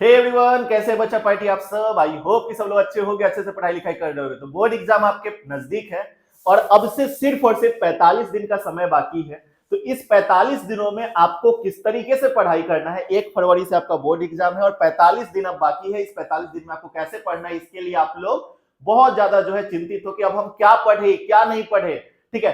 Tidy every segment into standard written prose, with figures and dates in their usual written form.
Hey everyone, कैसे बच्चा party आप सब। आई होप कि सब लोग अच्छे होंगे, अच्छे से पढ़ाई लिखाई कर रहे होंगे। तो बोर्ड एग्जाम आपके नजदीक है और अब से सिर्फ और सिर्फ 45 दिन का समय बाकी है। तो इस 45 दिनों में आपको किस तरीके से पढ़ाई करना है। 1 फरवरी से आपका बोर्ड एग्जाम है और 45 दिन अब बाकी है। इस 45 दिन में आपको कैसे पढ़ना है, इसके लिए आप लोग बहुत ज्यादा जो है चिंतित हो कि अब हम क्या पढ़े क्या नहीं पढ़े, ठीक है,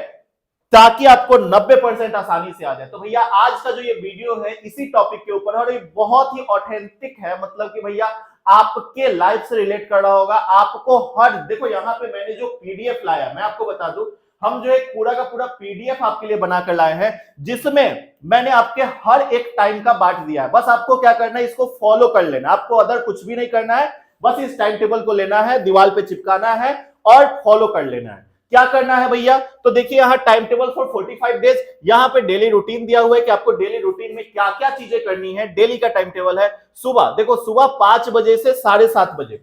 ताकि आपको 90% आसानी से आ जाए। तो भैया आज का जो ये वीडियो है इसी टॉपिक के ऊपर है और ये बहुत ही ऑथेंटिक है। मतलब कि भैया आपके लाइफ से रिलेट कर रहा होगा। आपको हर देखो, यहाँ पे मैंने जो पीडीएफ लाया, मैं आपको बता दूं, हम जो एक पूरा का पूरा पीडीएफ आपके लिए बनाकर लाए हैं, जिसमें मैंने आपके हर एक टाइम का बांट दिया है। बस आपको क्या करना है, इसको फॉलो कर लेना, आपको अदर कुछ भी नहीं करना है। बस इस टाइम टेबल को लेना है, दीवार पे चिपकाना है और फॉलो कर लेना है। क्या करना है भैया, तो देखिए यहाँ टाइम टेबल फॉर 45 डेज, यहाँ पे डेली रूटीन दिया हुआ है कि आपको डेली रूटीन में क्या क्या चीजें करनी है। डेली का टाइम टेबल है, सुबह देखो, सुबह 5 बजे से 7:30 बजे।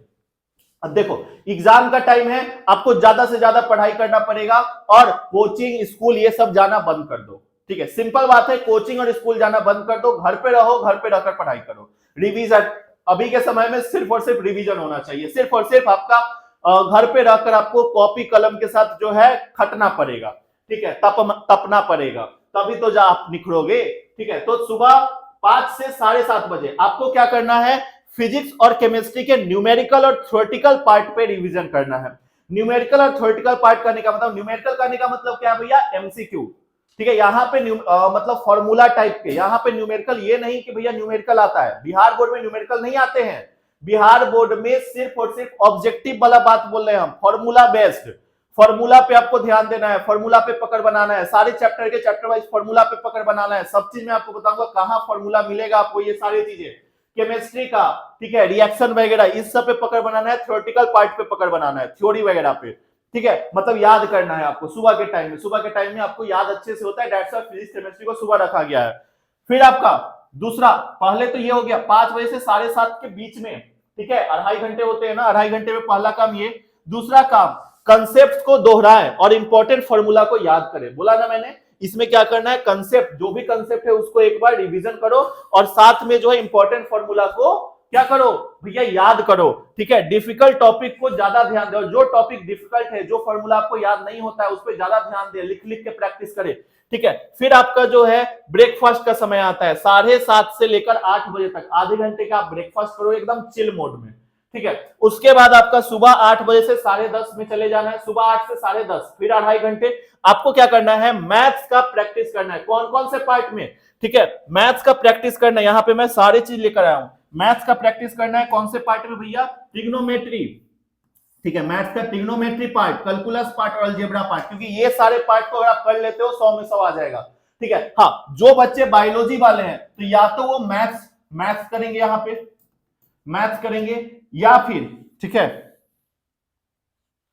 अब देखो एग्जाम का टाइम है, आपको ज्यादा से ज्यादा पढ़ाई करना पड़ेगा और कोचिंग स्कूल ये सब जाना बंद कर दो। ठीक है, सिंपल बात है, कोचिंग और स्कूल जाना बंद कर दो, घर पे रहो, घर पे रहकर पढ़ाई करो। रिवीजन अभी के समय में सिर्फ और सिर्फ रिवीजन होना चाहिए। सिर्फ और सिर्फ आपका घर पे रहकर आपको कॉपी कलम के साथ जो है खटना पड़ेगा, ठीक है, तपना पड़ेगा, तभी तो जा आप निखरोगे। ठीक है, तो सुबह 5 से 7:30 बजे आपको क्या करना है, फिजिक्स और केमिस्ट्री के न्यूमेरिकल और थ्योरेटिकल पार्ट पे रिवीजन करना है। न्यूमेरिकल और थ्योरेटिकल पार्ट करने का मतलब, न्यूमेरिकल करने का मतलब क्या है भैया, एमसीक्यू। ठीक है, यहाँ पे मतलब फॉर्मूला टाइप के, यहाँ पे न्यूमेरिकल ये नहीं कि भैया न्यूमेरिकल आता है। बिहार बोर्ड में न्यूमेरिकल नहीं आते हैं। बिहार बोर्ड में सिर्फ और सिर्फ ऑब्जेक्टिव वाला बात बोल रहे हैं हम, फॉर्मूला बेस्ड। फॉर्मूला पे आपको ध्यान देना है, फॉर्मूला पे पकड़ बनाना है, सारे चैप्टर के चैप्टर वाइज फॉर्मूला पे पकड़ बनाना है। सब चीज मैं आपको बताऊंगा कहां फॉर्मूला मिलेगा आपको, ये सारी चीजें केमिस्ट्री का, ठीक है, रिएक्शन वगैरह इस सब पे पकड़ बनाना है। थ्योरेटिकल पार्ट पे पकड़ बनाना है, थ्योरी वगैरह पे, ठीक है, मतलब याद करना है आपको सुबह के टाइम में। सुबह के टाइम में आपको याद अच्छे से होता है, डेट्स ऑफ फिजिक्स केमिस्ट्री को सुबह रखा गया है। फिर आपका दूसरा, पहले तो ये हो गया 5 बजे से 7:30 के बीच में, ठीक है, 2.5 घंटे होते हैं ना, 2.5 घंटे में पहला काम ये। दूसरा काम, कंसेप्ट को दोहराएं और इंपॉर्टेंट फॉर्मूला को याद करें। बोला ना मैंने, इसमें क्या करना है, कंसेप्ट, जो भी कंसेप्ट है उसको एक बार रिवीजन करो और साथ में जो है इंपॉर्टेंट फॉर्मूला को क्या करो भैया, याद करो। ठीक है, डिफिकल्ट टॉपिक को ज्यादा ध्यान दो, जो टॉपिक डिफिकल्ट है, जो फॉर्मूला आपको याद नहीं होता है उस पर ज्यादा ध्यान दे, लिख लिख के प्रैक्टिस करें। ठीक है, फिर आपका जो है ब्रेकफास्ट का समय आता है, 7:30 से लेकर 8 बजे तक, आधे घंटे का आप ब्रेकफास्ट करो एकदम चिल मोड में। ठीक है, उसके बाद आपका सुबह 8 बजे से 10:30 में चले जाना है, सुबह 8 से 10:30, फिर 2.5 घंटे आपको क्या करना है, मैथ्स का प्रैक्टिस करना है। कौन कौन से पार्ट में, ठीक है, मैथ्स का प्रैक्टिस करना है। यहाँ पे मैं सारी चीज लेकर आया हूं, मैथ्स का प्रैक्टिस करना है। कौन से पार्ट में भैया, ट्रिग्नोमेट्री, ठीक है, मैथ्स का ट्रिग्नोमेट्री पार्ट, कैलकुलस पार्ट और अलजेब्रा पार्ट, क्योंकि ये सारे पार्ट को अगर आप कर लेते हो 100 में 100 आ जाएगा। ठीक है, हाँ, जो बच्चे बायोलॉजी वाले हैं तो या तो वो मैथ्स करेंगे, यहाँ पे मैथ्स करेंगे, या फिर, ठीक है,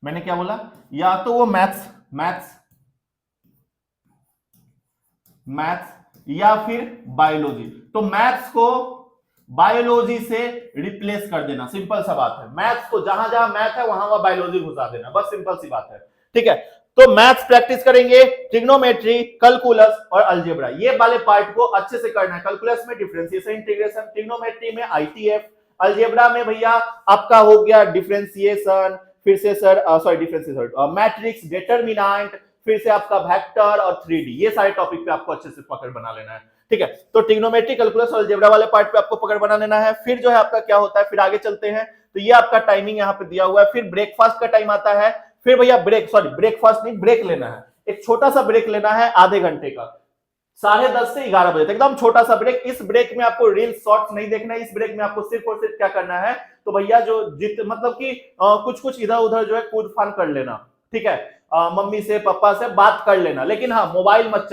मैंने क्या बोला, या तो वो मैथ्स या फिर बायोलॉजी। तो मैथ्स को बायोलॉजी से रिप्लेस कर देना, सिंपल सा बात है। मैथ्स को जहां जहां मैथ है वहां वहां बायोलॉजी घुसा देना, बस सिंपल सी बात है। ठीक है, तो मैथ्स प्रैक्टिस करेंगे, ट्रिग्नोमेट्री, कैलकुलस और अलजेब्रा, ये वाले पार्ट को अच्छे से करना है। कैलकुलस में डिफरेंशिएशन इंटीग्रेशन, ट्रिग्नोमेट्री में आईटीएफ, अलजेब्रा में भैया आपका हो गया डिफरेंशिएशन, फिर से डिफरेंशिएशन, मैट्रिक्स, डिटरमिनेंट, फिर से आपका वेक्टर और 3D, ये सारे टॉपिक पे आपको अच्छे से पकड़ बना लेना है। ठीक है, तो ट्रिग्नोमेट्री, कैलकुलस और अलजेब्रा वाले पार्ट पे आपको पकड़ बना लेना है। फिर जो है आपका क्या होता है, फिर आगे चलते हैं, तो ये आपका टाइमिंग यहाँ पे दिया हुआ है। फिर ब्रेकफास्ट का टाइम आता है, फिर भैया ब्रेकफास्ट नहीं, ब्रेक लेना है, एक छोटा सा ब्रेक लेना है आधे घंटे का, 10:30 से 11 बजे तक, एकदम छोटा सा ब्रेक। इस ब्रेक में आपको रील शॉर्ट्स नहीं देखना है, इस ब्रेक में आपको सिर्फ और सिर्फ क्या करना है, तो भैया जो मतलब कि कुछ इधर उधर जो है कूद फान कर लेना। ठीक है, मम्मी से पापा से बात कर लेना, लेकिन हाँ मोबाइल मत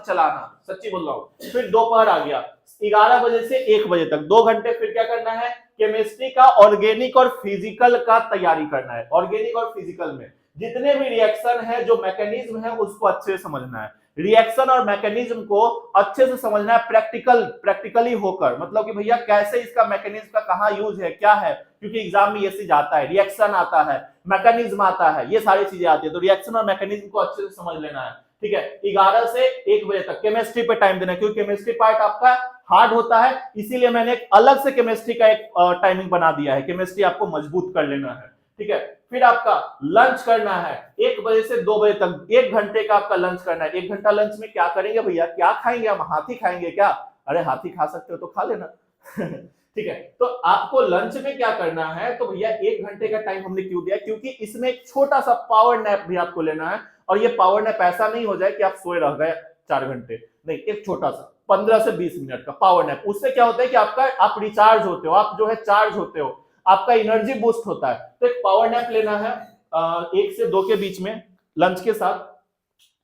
चलाना, सच्ची बोल रहा हूँ। फिर दोपहर आ गया, 11 बजे से 1 बजे तक 2 घंटे, फिर क्या करना है, केमिस्ट्री का ऑर्गेनिक और फिजिकल का तैयारी करना है। ऑर्गेनिक और फिजिकल में जितने भी रिएक्शन है, जो मैकेनिज्म है, उसको अच्छे से समझना है। रिएक्शन और मैकेनिज्म को अच्छे से समझना है, प्रैक्टिकली होकर, मतलब कि भैया कैसे इसका मैकेनिज्म का कहां यूज है, क्या है, क्योंकि एग्जाम में ये चीज आता है, रिएक्शन आता है, मैकेनिज्म आता है, ये सारी चीजें आती है। तो रिएक्शन और मैकेनिज्म को अच्छे से समझ लेना है। ठीक है, 11 से 1 बजे तक केमिस्ट्री पे टाइम देना, क्योंकि केमिस्ट्री पार्ट आपका हार्ड होता है, इसीलिए मैंने एक अलग से केमिस्ट्री का एक टाइमिंग बना दिया है। केमिस्ट्री आपको मजबूत कर लेना है, ठीक है। फिर आपका लंच करना है 1 बजे से 2 बजे तक, 1 घंटे का आपका लंच करना है। 1 घंटा लंच में क्या करेंगे भैया, क्या खाएंगे हम, हाथी खाएंगे क्या? अरे हाथी खा सकते हो तो खा लेना ठीक है। तो आपको लंच में क्या करना है, तो भैया 1 घंटे का टाइम हमने क्यों दिया, क्योंकि इसमें एक छोटा सा पावर नैप भी आपको लेना है। और ये पावर नैप ऐसा नहीं हो जाए कि आप सोए रह गए 4 घंटे, नहीं, एक छोटा सा 15 से 20 मिनट का पावर नैप। उससे क्या होता है कि आप रिचार्ज होते हो, आप जो है चार्ज होते हो, आपका एनर्जी बूस्ट होता है। तो एक पावर नैप लेना है 1 से 2 के बीच में लंच के साथ,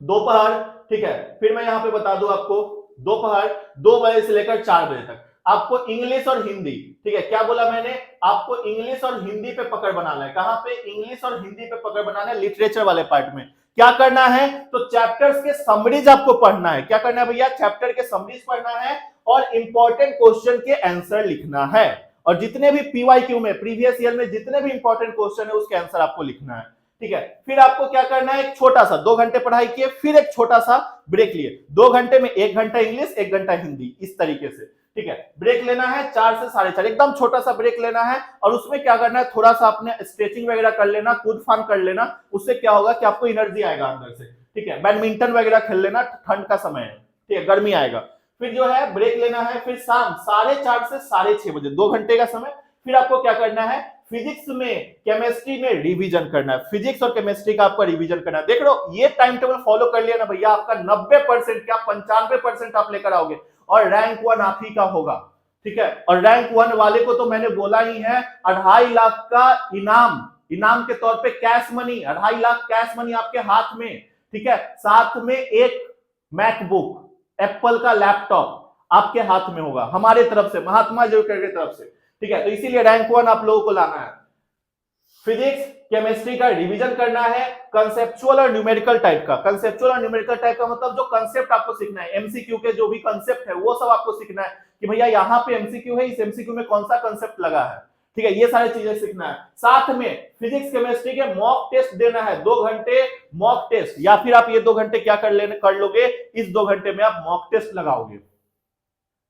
दोपहर, ठीक है। फिर मैं यहां पे बता दूं आपको, दोपहर 2 बजे से लेकर 4 बजे तक आपको इंग्लिश और हिंदी, ठीक है, क्या बोला मैंने, आपको इंग्लिश और हिंदी पे पकड़ बनाना है। कहां पे, इंग्लिश और हिंदी पे पकड़ बनाना है, लिटरेचर वाले पार्ट में। क्या करना है, तो चैप्टर्स के समरीज आपको पढ़ना है। क्या करना है भैया, चैप्टर के समरीज पढ़ना है और इंपॉर्टेंट क्वेश्चन के आंसर लिखना है। और जितने भी पीवाईक्यू में, प्रीवियस ईयर में जितने भी इंपॉर्टेंट क्वेश्चन है उसके आंसर आपको लिखना है, ठीक है। फिर आपको क्या करना है, एक छोटा सा 2 घंटे पढ़ाई किए, फिर एक छोटा सा ब्रेक लिए। 2 घंटे में 1 घंटा इंग्लिश, 1 घंटा हिंदी, इस तरीके से, ठीक है। ब्रेक लेना है 4 से 4:30, एकदम छोटा सा ब्रेक लेना है। और उसमें क्या करना है, थोड़ा सा अपने स्ट्रेचिंग वगैरह कर लेना, कूद फान कर लेना। उससे क्या होगा कि आपको एनर्जी आएगा अंदर से, ठीक है। बैडमिंटन वगैरह खेल लेना, ठंड का समय है, ठीक है, गर्मी आएगा। फिर जो है ब्रेक लेना है, फिर शाम 4:30 से 6:30 बजे, 2 घंटे का समय। फिर आपको क्या करना है, फिजिक्स में, केमिस्ट्री में रिवीजन करना है। फिजिक्स और केमिस्ट्री का आपका रिवीजन करना है। देख लो, ये टाइम टेबल फॉलो कर लिया ना भैया, आपका 90% क्या 95% आप लेकर आओगे और रैंक 1 आप ही का होगा, ठीक है। और रैंक 1 वाले को तो मैंने बोला ही है, 2.5 लाख का इनाम के तौर पे cash money, 2.5 lakh cash money आपके हाथ में, ठीक है। साथ में एक मैकबुक, एप्पल का लैपटॉप आपके हाथ में होगा, हमारे तरफ से, महात्मा जोकर की तरफ से, ठीक है। तो इसीलिए रैंक 1 आप लोगों को लाना है। फिजिक्स केमिस्ट्री का रिवीजन करना है, कंसेप्चुअल और न्यूमेरिकल टाइप का। कंसेप्चुअल और न्यूमेरिकल टाइप का मतलब जो कंसेप्ट आपको सीखना है, एमसीक्यू के जो भी कंसेप्ट है वो सब आपको सीखना है कि भैया यहाँ पे एमसीक्यू है, इस एमसीक्यू में कौन सा कंसेप्ट लगा है, ठीक है। ये सारी चीजें सीखना है। साथ में फिजिक्स केमिस्ट्री के मॉक टेस्ट देना है, 2 घंटे मॉक टेस्ट, या फिर आप ये 2 घंटे क्या कर लोगे, इस 2 घंटे में आप मॉक टेस्ट लगाओगे,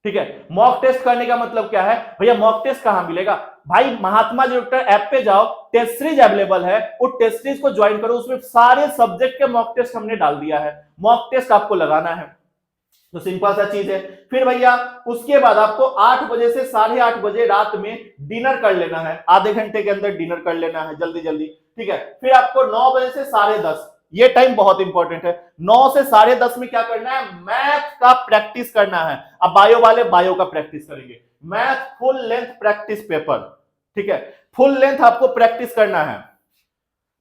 ठीक है। मॉक टेस्ट करने का मतलब क्या है भैया, मॉक टेस्ट कहां मिलेगा भाई, महात्मा जोकर ऐप पे जाओ, टेस्ट सीरीज अवेलेबल है, वो टेस्ट सीरीज को ज्वाइन करो, उसमें सारे सब्जेक्ट के मॉक टेस्ट हमने डाल दिया है, मॉक टेस्ट आपको लगाना है। तो सिंपल सा चीज है। फिर भैया उसके बाद आपको 8 बजे से 8:30 बजे रात में डिनर कर लेना है, आधे घंटे के अंदर डिनर कर लेना है, जल्दी जल्दी, ठीक है। फिर आपको 9 बजे से 10:30, ये टाइम बहुत इंपॉर्टेंट है, 9 से 10:30 में क्या करना है, मैथ का प्रैक्टिस करना है। अब बायो वाले बायो का प्रैक्टिस करेंगे, math full length practice paper, ठीक है। फुल लेंथ आपको प्रैक्टिस करना है,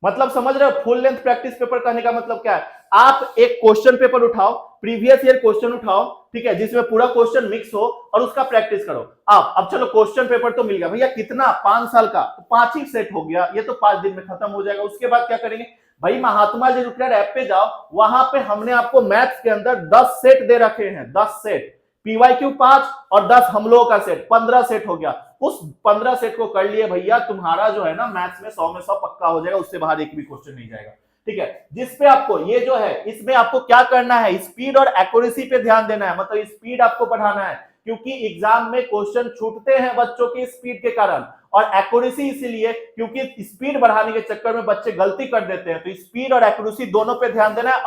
मतलब समझ रहे हो, फुल लेंथ प्रैक्टिस पेपर करने का मतलब क्या है, आप एक क्वेश्चन पेपर उठाओ, प्रीवियस ईयर क्वेश्चन उठाओ, ठीक है, जिसमें पूरा क्वेश्चन मिक्स हो और उसका प्रैक्टिस करो आप। अब चलो क्वेश्चन पेपर तो मिल गया भैया, कितना 5 साल का, तो 5 ही सेट हो गया, ये तो 5 दिन में खत्म हो जाएगा। उसके बाद क्या करेंगे भाई, महात्मा जी रुकलर ऐप पे जाओ, वहां पे हमने आपको मैथ्स के अंदर 10 सेट दे रखे हैं, 10 सेट, पीवाईक्यू 5 और 10 हम लोगों का सेट, 15 सेट हो गया। उस 15 सेट को कर लिए भैया, तुम्हारा जो है ना मैथ्स में 100 में 100 पक्का हो जाएगा, उससे बाहर एक भी क्वेश्चन नहीं जाएगा, ठीक है। जिसपे आपको ये जो है, इसमें आपको क्या करना है, स्पीड और एक्यूरेसी पे ध्यान देना है, मतलब स्पीड आपको बढ़ाना है, क्योंकि एग्जाम में क्वेश्चन छूटते हैं बच्चों की स्पीड के कारण, और एक्यूरेसी इसीलिए क्योंकि स्पीड बढ़ाने के चक्कर में बच्चे गलती कर देते हैं। तो स्पीड और एक्यूरेसी दोनों पे ध्यान देना है,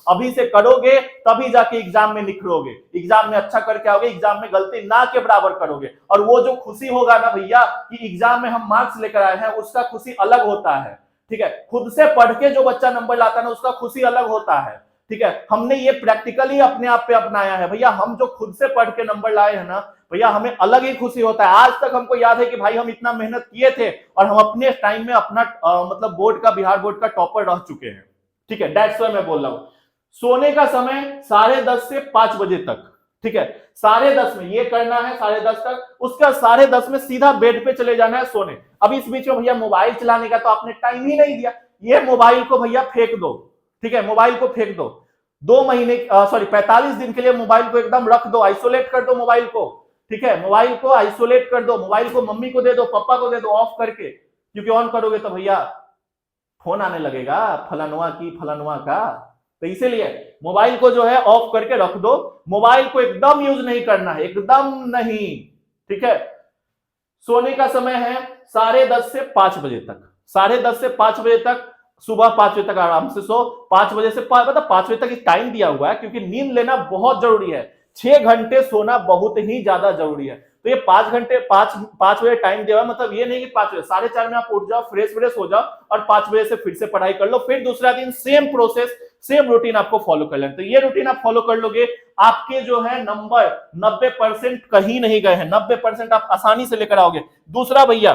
अभी से करोगे तभी जाके एग्जाम में निखरोगे, एग्जाम में अच्छा करके आओगे, एग्जाम में गलती ना के बराबर करोगे। और वो जो खुशी होगा ना भैया कि एग्जाम में हम मार्क्स लेकर आए हैं, उसका खुशी अलग होता है, ठीक है। खुद से पढ़ के जो बच्चा नंबर लाता है ना, उसका खुशी अलग होता है, ठीक है। हमने ये प्रैक्टिकली अपने आप पे अपनाया है भैया, हम जो खुद से पढ़ के नंबर लाए हैं ना भैया, हमें अलग ही खुशी होता है। आज तक हमको याद है कि भाई हम इतना मेहनत किए थे और हम अपने टाइम में अपना मतलब बोर्ड का, बिहार बोर्ड का टॉपर रह चुके हैं, ठीक है। दैट्स व्हाई मैं बोल रहा हूं, सोने का समय 10:30 से 5 बजे तक, ठीक है। 10:30 में ये करना है, 10:30 तक, उसका 10:30 में सीधा बेड पे चले जाना है सोने। अब इस बीच में भैया मोबाइल चलाने का तो आपने टाइम ही नहीं दिया, ये मोबाइल को भैया फेंक दो, ठीक है, मोबाइल को फेंक दो। 45 दिन के लिए मोबाइल को एकदम रख दो, आइसोलेट कर दो मोबाइल को, ठीक है। मोबाइल को आइसोलेट कर दो, मोबाइल को मम्मी को दे दो, पापा को दे दो ऑफ करके, क्योंकि ऑन करोगे तो भैया फोन आने लगेगा फलानुआ की, फलानुआ का, तो इसीलिए मोबाइल को जो है ऑफ करके रख दो, मोबाइल को एकदम यूज नहीं करना है, एकदम नहीं, ठीक है। सोने का समय है 10:30 से 5 बजे तक, 10:30 से 5 बजे तक, सुबह 5 बजे तक आराम से सो, 5 बजे से मतलब 5 बजे तक टाइम दिया हुआ है क्योंकि नींद लेना बहुत जरूरी है, 6 घंटे सोना बहुत ही ज्यादा जरूरी है। तो ये 5 घंटे 5 बजे टाइम दिया हुआ है, मतलब ये नहीं कि 5 बजे, 4:30 में आप उठ जाओ, फ्रेश हो जाओ और 5 बजे से फिर से पढ़ाई कर लो, फिर दूसरा दिन सेम प्रोसेस, सेम रूटीन आपको फॉलो कर लेना। तो ये रूटीन आप फॉलो कर लोगे, आपके जो है नंबर 90% कहीं नहीं गए हैं, 90% आप आसानी से लेकर आओगे। दूसरा भैया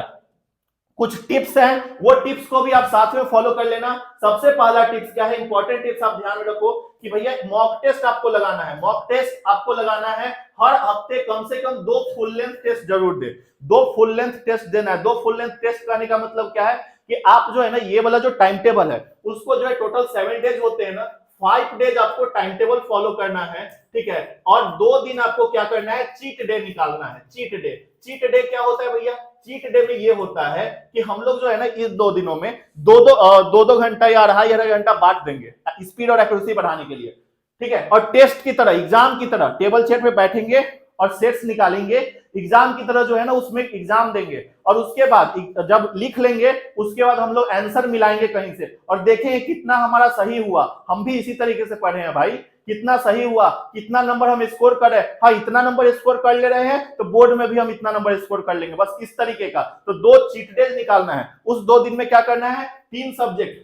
कुछ टिप्स हैं, वो टिप्स को भी आप साथ में फॉलो कर लेना। सबसे पहला टिप्स क्या है, इंपॉर्टेंट टिप्स आप ध्यान में रखो कि भैया मॉक टेस्ट आपको लगाना है, मॉक टेस्ट आपको लगाना है हर हफ्ते, कम से कम 2 फुल लेंथ टेस्ट जरूर दे, 2 फुल लेंथ टेस्ट देना है। 2 फुल लेंथ टेस्ट करने का मतलब क्या है कि आप जो है ना, ये वाला जो टाइम टेबल है उसको जो है टोटल 7 डेज होते हैं ना, 5 डेज आपको टाइम टेबल फॉलो करना है, ठीक है। और 2 दिन आपको क्या करना है, चीट डे निकालना है। चीट डे, चीट डे क्या होता है भैया, चीट डे में ये होता है कि हम लोग जो है ना इस 2 दिनों में 2-2 घंटा या अढ़ाई घंटा बांट देंगे स्पीड और एक्यूरेसी बढ़ाने के लिए, ठीक है। और टेस्ट की तरह, एग्जाम की तरह टेबल चेयर पे बैठेंगे और सेट्स निकालेंगे, एग्जाम की तरह जो है ना उसमें एग्जाम देंगे, और उसके बाद जब लिख लेंगे उसके बाद हम लोग आंसर मिलाएंगे कहीं से और देखेंगे कितना हमारा सही हुआ। हम भी इसी तरीके से पढ़े हैं भाई, कितना सही हुआ, कितना नंबर हम स्कोर कर रहे हैं, हाँ इतना नंबर स्कोर कर ले रहे हैं तो बोर्ड में भी हम इतना नंबर स्कोर कर लेंगे, बस इस तरीके का। तो 2 चीट डेज निकालना है, उस 2 दिन में क्या करना है, 3 सब्जेक्ट,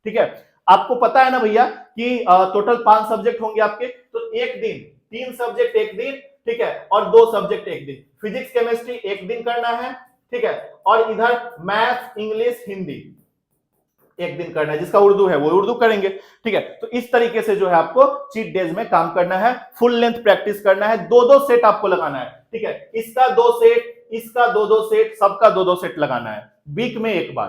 ठीक है। आपको पता है ना भैया कि टोटल 5 सब्जेक्ट होंगे आपके, तो एक दिन 3 सब्जेक्ट एक दिन, ठीक है, और 2 सब्जेक्ट एक दिन, फिजिक्स केमिस्ट्री एक दिन करना है, ठीक है, और इधर मैथ इंग्लिश हिंदी एक दिन करना है, जिसका उर्दू है वो उर्दू करेंगे, ठीक है। तो इस तरीके से जो है आपको चीट डेज में काम करना है, फुल लेंथ प्रैक्टिस करना है, 2-2 सेट आपको लगाना है, ठीक है। इसका 2 सेट, इसका 2-2 सेट, सबका 2-2 सेट लगाना है वीक में एक बार,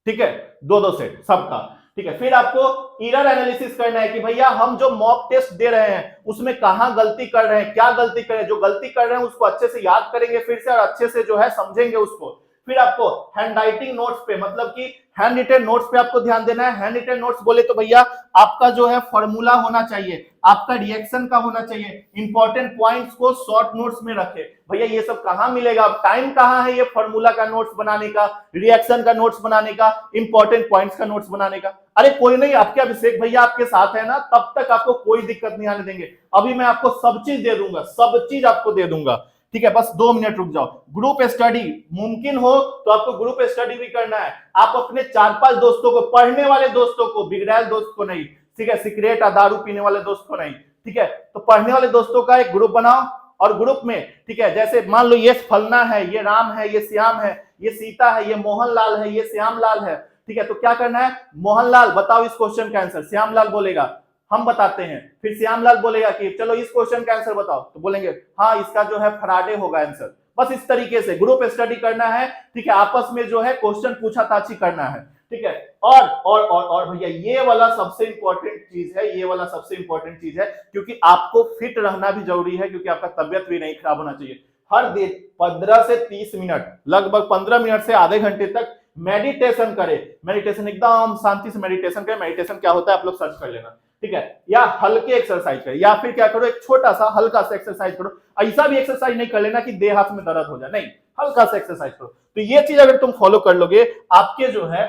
ठीक है, 2-2 सेट सबका, ठीक है। फिर आपको एरर एनालिसिस करना है कि भैया हम जो मॉक टेस्ट दे रहे हैं उसमें कहां गलती कर रहे हैं, क्या गलती कर रहे हैं, जो गलती कर रहे हैं उसको अच्छे से याद करेंगे फिर से और अच्छे से जो है समझेंगे उसको। फिर आपको हैंड राइटिंग नोट्स पे, मतलब कि हैंड रिटन नोट्स पे आपको ध्यान देना है। हैंड रिटन नोट्स बोले तो भैया आपका जो है फॉर्मूला होना चाहिए, आपका रिएक्शन का होना चाहिए, इंपॉर्टेंट पॉइंट्स को शॉर्ट नोट्स में रखे। भैया ये सब कहां मिलेगा, टाइम कहां है ये फॉर्मूला का नोट्स बनाने का, रिएक्शन का नोट्स बनाने का, इंपॉर्टेंट पॉइंट्स का नोट्स बनाने का। अरे कोई नहीं, आपके अभिषेक भैया आपके साथ है ना, तब तक आपको कोई दिक्कत नहीं आने देंगे। अभी मैं आपको सब चीज दे दूंगा, सब चीज आपको दे दूंगा, ठीक है, बस 2 मिनट रुक जाओ। ग्रुप स्टडी मुमकिन हो तो आपको ग्रुप स्टडी भी करना है। आप अपने 4-5 दोस्तों को, पढ़ने वाले दोस्तों को, बिगड़ैल दोस्त को नहीं, ठीक है, सिगरेट या दारू पीने वाले दोस्त को नहीं, ठीक है। तो पढ़ने वाले दोस्तों का एक ग्रुप बनाओ और ग्रुप में, ठीक है, जैसे मान लो ये फलना है, ये राम है, ये श्याम है, ये सीता है, ये मोहनलाल है, ये श्यामलाल है, ठीक है। तो क्या करना है, मोहनलाल बताओ इस क्वेश्चन का आंसर, श्यामलाल बोलेगा हम बताते हैं, फिर श्यामलाल बोलेगा कि चलो इस क्वेश्चन का आंसर बताओ, तो बोलेंगे हाँ इसका जो है फराडे होगा आंसर। बस इस तरीके से ग्रुप स्टडी करना है, ठीक है, आपस में जो है क्वेश्चन पूछा-ताछी करना है, ठीक है। और भैया ये वाला सबसे इंपॉर्टेंट चीज है, ये वाला सबसे इंपॉर्टेंट चीज है, क्योंकि आपको फिट रहना भी जरूरी है, क्योंकि आपका तबियत भी नहीं खराब होना चाहिए। हर दिन 15 से 30 मिनट, लगभग 15 मिनट से आधे घंटे तक मेडिटेशन करें। मेडिटेशन एकदम शांति से मेडिटेशन करें। मेडिटेशन क्या होता है आप लोग सर्च कर लेना, ठीक है। या हल्के एक्सरसाइज करें, या फिर क्या करो, एक छोटा सा हल्का सा एक्सरसाइज करो। ऐसा भी एक्सरसाइज नहीं कर लेना कि देह हाथ में दर्द हो जाए, नहीं, हल्का सा एक्सरसाइज करो। तो ये चीज अगर तुम फॉलो कर लोगे, आपके जो है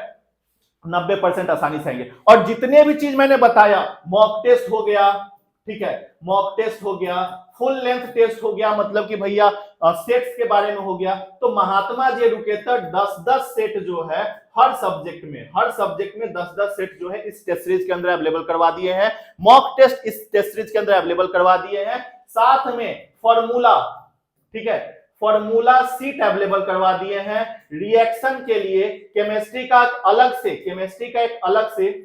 90% आसानी से आएंगे। और जितने भी चीज मैंने बताया, मॉक टेस्ट हो गया, ठीक है, मॉक टेस्ट हो गया, फुल लेंथ टेस्ट हो गया, मतलब कि भैया सेट्स के बारे में हो गया, तो महात्मा जी एजुकेटर 10-10 सेट जो है हर सब्जेक्ट में 10-10 सेट जो है इस टेस्ट सीरीज के अंदर अवेलेबल करवा दिए हैं। मॉक टेस्ट इस टेस्ट सीरीज के अंदर अवेलेबल करवा दिए हैं, साथ में फॉर्मूला, ठीक है, फॉर्मूला सीट अवेलेबल करवा दिए हैं। रिएक्शन के लिए केमिस्ट्री का एक अलग से,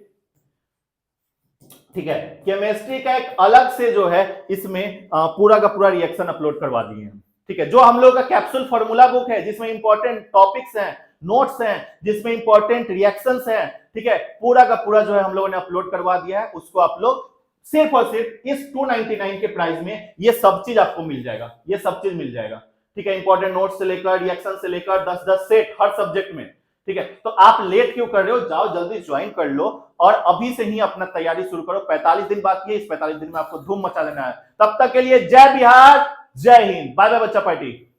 ठीक है, केमिस्ट्री का एक अलग से जो है इसमें पूरा का पूरा रिएक्शन अपलोड करवा दिए हैं, ठीक है। जो हम लोग का कैप्सूल फॉर्मूला बुक है, जिसमें इंपॉर्टेंट टॉपिक्स हैं, नोट्स हैं, जिसमें इंपॉर्टेंट रिएक्शंस हैं, ठीक है, पूरा का पूरा जो है हम लोगों ने अपलोड करवा दिया है। उसको आप लोग सिर्फ और सिर्फ इस 299 के प्राइस में ये सब चीज आपको मिल जाएगा, ये सब चीज मिल जाएगा, ठीक है। इंपॉर्टेंट नोट्स से लेकर, रिएक्शन से लेकर 10-10 सेट हर सब्जेक्ट में, ठीक है, तो आप लेट क्यों कर रहे हो, जाओ जल्दी ज्वाइन कर लो और अभी से ही अपना तैयारी शुरू करो। 45 दिन बाकी है, इस 45 दिन में आपको धूम मचा देना है। तब तक के लिए जय बिहार, जय हिंद, बाय बाय बच्चा पार्टी।